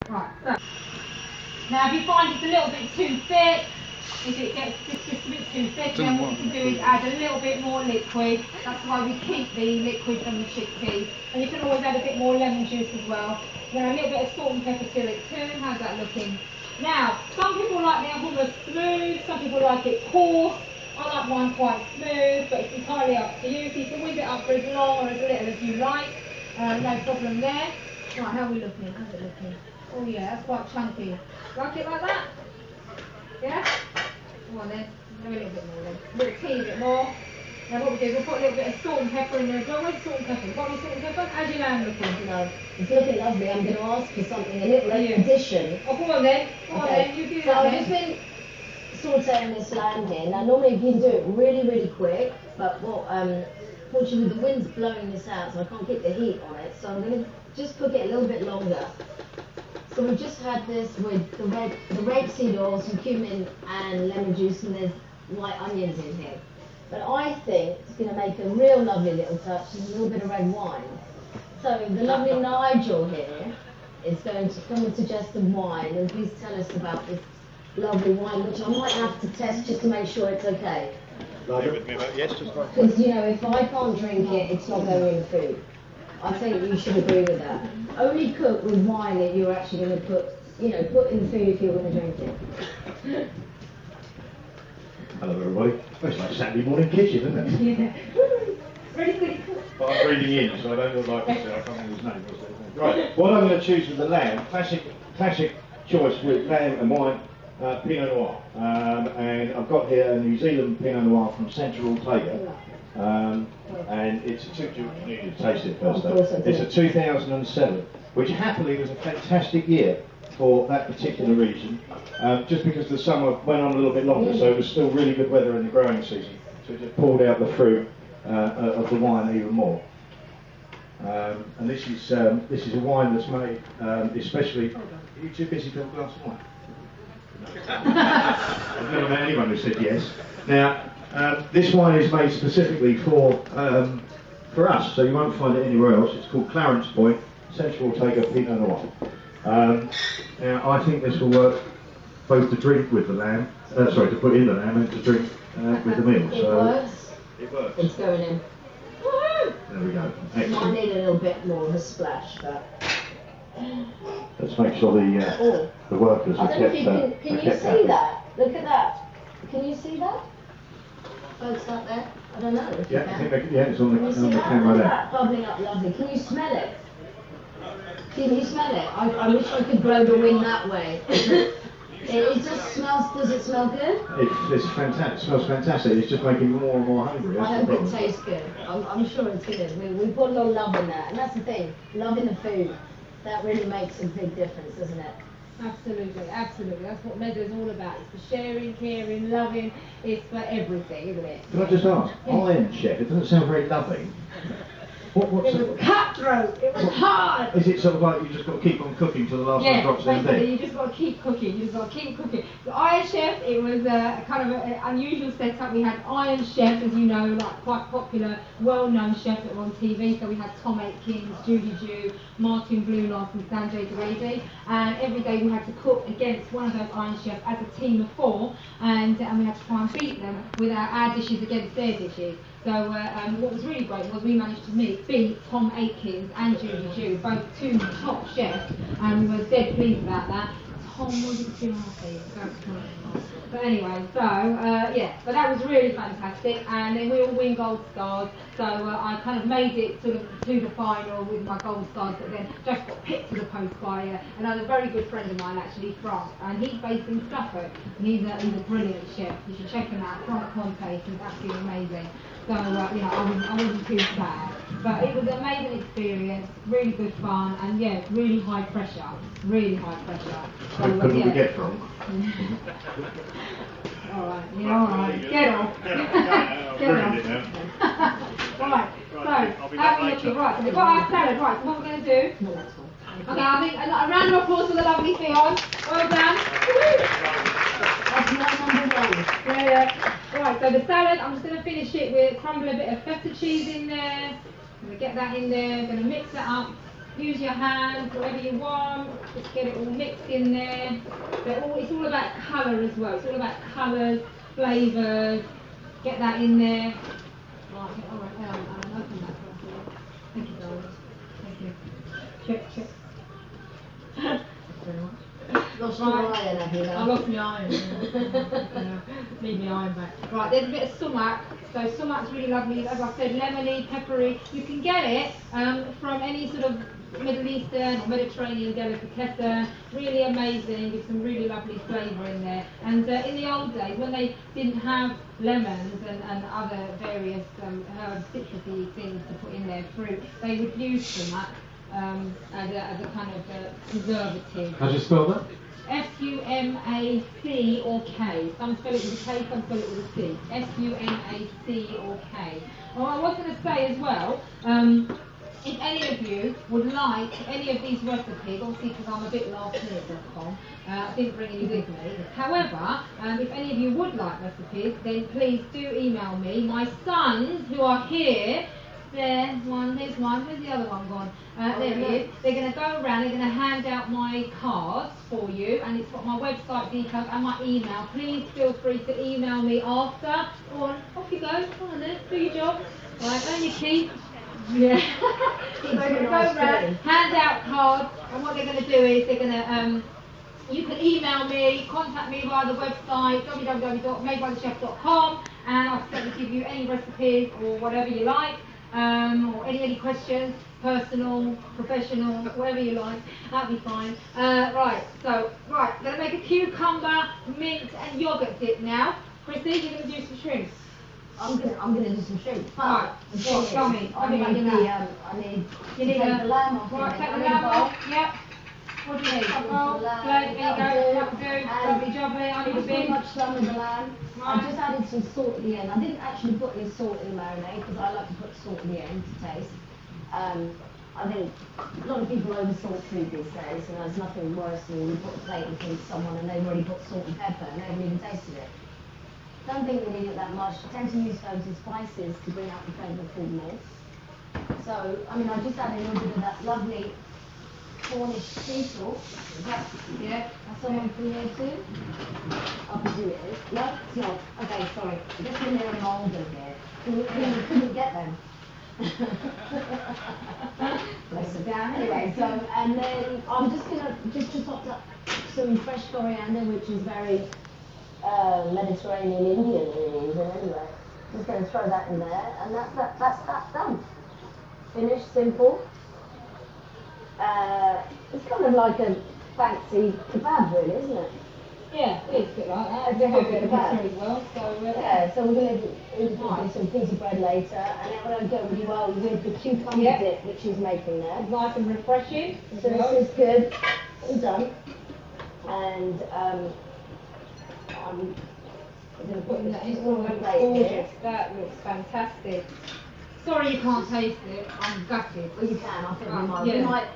Right, so now if you find it's a little bit too thick, if it gets just a bit too thick, then what you can do is add a little bit more liquid. That's why we keep the liquid from the chickpeas. And you can always add a bit more lemon juice as well. Then a little bit of salt and pepper to it too. How's that looking? Now, some people like their hummus smooth, some people like it coarse. I like mine quite smooth, but it's entirely up to you. So you can whip it up for as long or as little as you like. No problem there. Right, how are we looking? How's it looking? Oh yeah, that's quite chunky. Like it like that? Yeah? Come on then, have a little bit more then. A little teeny bit more. Now what we do, we'll put a little bit of salt and pepper in there as well. Where's salt and pepper? Got any salt and pepper? How's your lamb looking? No, it's looking lovely. I'm going to ask for something, a little addition. Oh, go on then. Go on then, you do so that I've just been sauteing this lamb here. Now normally you can do it really, really quick, but what, fortunately the wind's blowing this out, so I can't keep the heat on it. So I'm going to just cook it a little bit longer. So we've just had this with the rapeseed oil, some cumin and lemon juice, and there's white onions in here. But I think it's going to make a real lovely little touch, and a little bit of red wine. So the lovely Nigel here is going to come and suggest some wine, and please tell us about this lovely wine, which I might have to test just to make sure it's okay. Bear with me about yes, just like because you know, if I can't drink it, it's not going in food. I think you should agree with that. Only cook with wine that you're actually going to put, you know, put in food if you're going to drink it. Hello everybody. It's like Saturday morning kitchen, isn't it? Yeah. Ready, ready. But I'm breathing in, so I don't look like this. I can't remember his name. Right. What I'm going to choose with the lamb, classic choice with lamb and wine, Pinot Noir. And I've got here a New Zealand Pinot Noir from Central Ortega. And it's a you need to taste it first though. It's a 2007, which happily was a fantastic year for that particular region, just because the summer went on a little bit longer, so it was still really good weather in the growing season, so it just pulled out the fruit of the wine even more. And this is a wine that's made especially. Are you too busy for a glass of wine? I've never met anyone who said yes. Now. This wine is made specifically for us, so you won't find it anywhere else. It's called Clarence Point Central Ortega Pinot Noir. Now, I think this will work both to drink with the lamb, to put in the lamb and to drink with the meal. So it works. It's going in. Woohoo! There we go. Excellent. Might need a little bit more of a splash, but. Let's make sure the workers are kept. Can you see that? Look at that. Can you see that? Folks up there? I don't know. Yeah, it's on the camera there. That bubbling up lovely. Can you smell it? Can you smell it? I wish I could blow the wind that way. It just smells. Does it smell good? It's fantastic. It smells fantastic. It's just making me more and more hungry. I hope it tastes good. I'm sure it's good. We put a lot of love in that, and that's the thing. Love in the food. That really makes a big difference, doesn't it? Absolutely, absolutely. That's what Mezze is all about. It's for sharing, caring, loving. It's for everything, isn't it? Can I just ask? Iron Chef, it doesn't sound very loving. It was cutthroat. It was hard. Is it sort of like you just got to keep on cooking till the last one drops in there? You just got to keep cooking. You just got to keep cooking. The Iron Chef, it was kind of an unusual setup. We had Iron Chef, as you know, like quite popular, well-known chef that were on TV. So we had Tom Atkins, Judy Jew, Martin Blueloss, and Sanjay Dwivedi. And every day we had to cook against one of those Iron Chefs as a team of 4, and we had to try and beat them with our dishes against their dishes. So what was really great was we managed to beat Tom Atkins and Judy Jew, both 2 top chefs, and we were dead pleased about that. Tom wasn't too happy. But anyway, so but that was really fantastic, and then we all win gold stars. So I kind of made it sort of to the final with my gold stars, but then just got picked to the post by another very good friend of mine, actually, Frank, and he's based in Suffolk. And he's a brilliant chef. You should check him out. Frank Conte, he's absolutely amazing. So I wasn't too sad, but it was an amazing experience, really good fun, and really high pressure, really high pressure. So, Couldn't we get from? Alright, get off. Get off. Right, so, how are we looking? Right, so we've got our salad, right, so what we're going to do? Okay, I think a round of applause for the lovely Theon. Well done. That's my number 1. Yeah. Right, so the salad, I'm just going to finish it with crumble a bit of feta cheese in there. I'm going to get that in there, I'm going to mix it up. use your hands, whatever you want, just get it all mixed in there. It's all about colour as well, it's all about colours, flavours, get that in there. Right, alright, open that for us. Thank you, darling. Thank you. Check. Thanks very much. Lost your iron, have you now? I lost my iron. Yeah. Need my iron back. Right, there's a bit of sumac. So sumac's really lovely. As I said, lemony, peppery. You can get it from any sort of Middle Eastern or Mediterranean delicatessen. Really amazing, with some really lovely flavour in there. And in the old days, when they didn't have lemons and other various herb citrusy things to put in their fruit, they would use sumac as a kind of preservative. How do you spell that? S-U-M-A-C or K. Some spell it with a K, some spell it with a C. S-U-M-A-C or K. Well, I was going to say as well, if any of you would like any of these recipes, obviously because I'm a bit last-minute.com, I didn't bring any with me. However, if any of you would like recipes, then please do email me. My sons, who are here, there's one, where's the other one gone? There he is. They're going to go around, they're going to hand out my cards for you, and it's got my website details and my email. Please feel free to email me after. Go on, off you go, go on then, do your job. Right, earn your keep. Yeah. So they're going to go around, hand out cards, and what they're going to do is they're going to, you can email me, contact me via the website, www.madebythechef.com, and I'll certainly give you any recipes or whatever you like. Or any questions, personal, professional, whatever you like, that'll be fine. Right, going to make a cucumber, mint and yoghurt dip now. Christy, you're going to do some shrimps. I'm gonna do some shrimp. Right, tell me. I need the lamb off. Right, take the lamb off, yep. What do you need? Oh, plate, there you go, lovely jubbly, I need a bit. Much some of the lamb. I just added some salt at the end. I didn't actually put any salt in the marinade because I like to put salt at the end to taste. I think a lot of people over salt food these days, and there's nothing worse than when you put a plate in front of someone and they've already put salt and pepper and they haven't even tasted it. Don't think we need it that much. I tend to use those as spices to bring out the flavourfulness. So, I mean, I just added a little bit of that lovely Cornish sea salt. Yeah. That's someone from here too? I presume it is. No, it's not. Okay, sorry. Just when they're mould in here. We couldn't get them. Bless them. Anyway, so, and then I'm just going to chop up some fresh coriander, which is very Mediterranean Indian anyway. Just going to throw that in there, and that's that done. Finished, simple. It's kind of like a fancy kebab, really, isn't it? Yeah, it's a bit like that. It's a bit of kebab as well. So yeah, so we're going to do some pizza bread later, and it will go really well with the cucumber dip which she's making there. Nice and refreshing. So this is good. All done. And I'm going to put this all on the plate here. That looks fantastic. Sorry you can't taste it. I'm gutted. Well, you can. I think we might. Yeah. We might.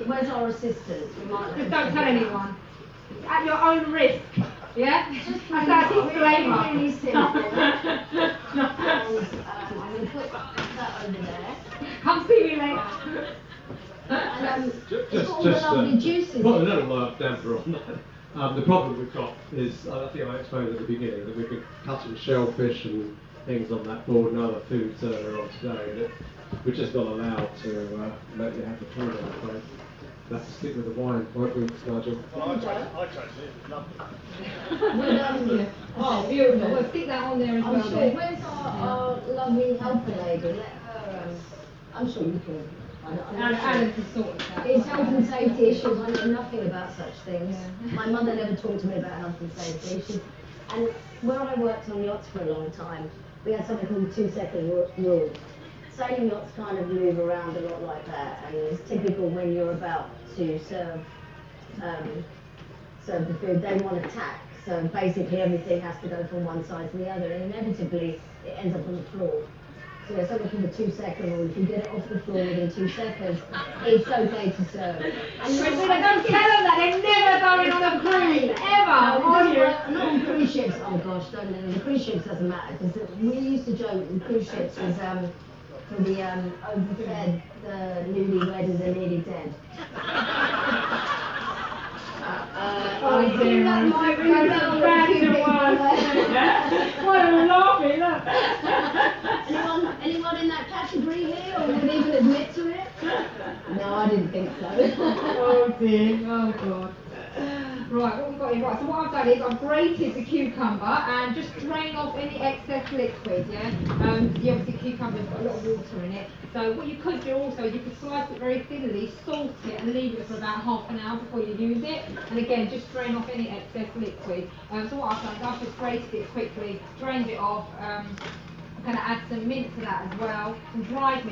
Where's our assistant? We might. Just don't tell anyone. At your own risk. Yeah? That's really simple. And I'm going to put that over there. Come see me later. And it's got all the lovely juices. Put a little damper on that. The problem we've got is, I think I explained at the beginning, that we've been cutting shellfish and things on that board and other foods earlier on today that we're just not allowed to let you have the food, I'm afraid. We'll have to stick with the wine, won't we, Nigel? Well, I tried it, it was lovely. Oh, beautiful. We'll stick that on there as well. I'm sure. Where's our lovely helper lady? Let her. I'm sure you can. Alan can sort it out. It's health and safety issues. I know nothing about such things. Yeah. My mother never talked to me about health and safety issues. And where I worked on yachts for a long time, we had something called the 2-second rule. Sailing yachts kind of move around a lot like that, and it's typical when you're about to serve the food, they want to tack. So basically everything has to go from one side to the other, and inevitably it ends up on the floor. So there's something called the 2-second rule. If you get it off the floor within 2 seconds, it's okay to serve. And don't tell them that, they're never going on a cruise, ever! Not on cruise ships, oh gosh, don't know. The cruise ships doesn't matter, because we used to joke with cruise ships was for the overfed, the newlywed and the nearly dead. Oh dear, that might ring a bell with a few people there. What a laughing, look. Anyone in that category here, or would even admit to it? No, I didn't think so. Oh dear, oh god. Right, what we've got here, right, so what I've done is I've grated the cucumber and just drain off any excess liquid, yeah? The obviously cucumber's got a lot of water in it, so what you could do also is you could slice it very thinly, salt it and leave it for about half an hour before you use it, and again, just drain off any excess liquid. So what I've done is I've just grated it quickly, drained it off, I'm going to add some mint to that as well, some dried mint.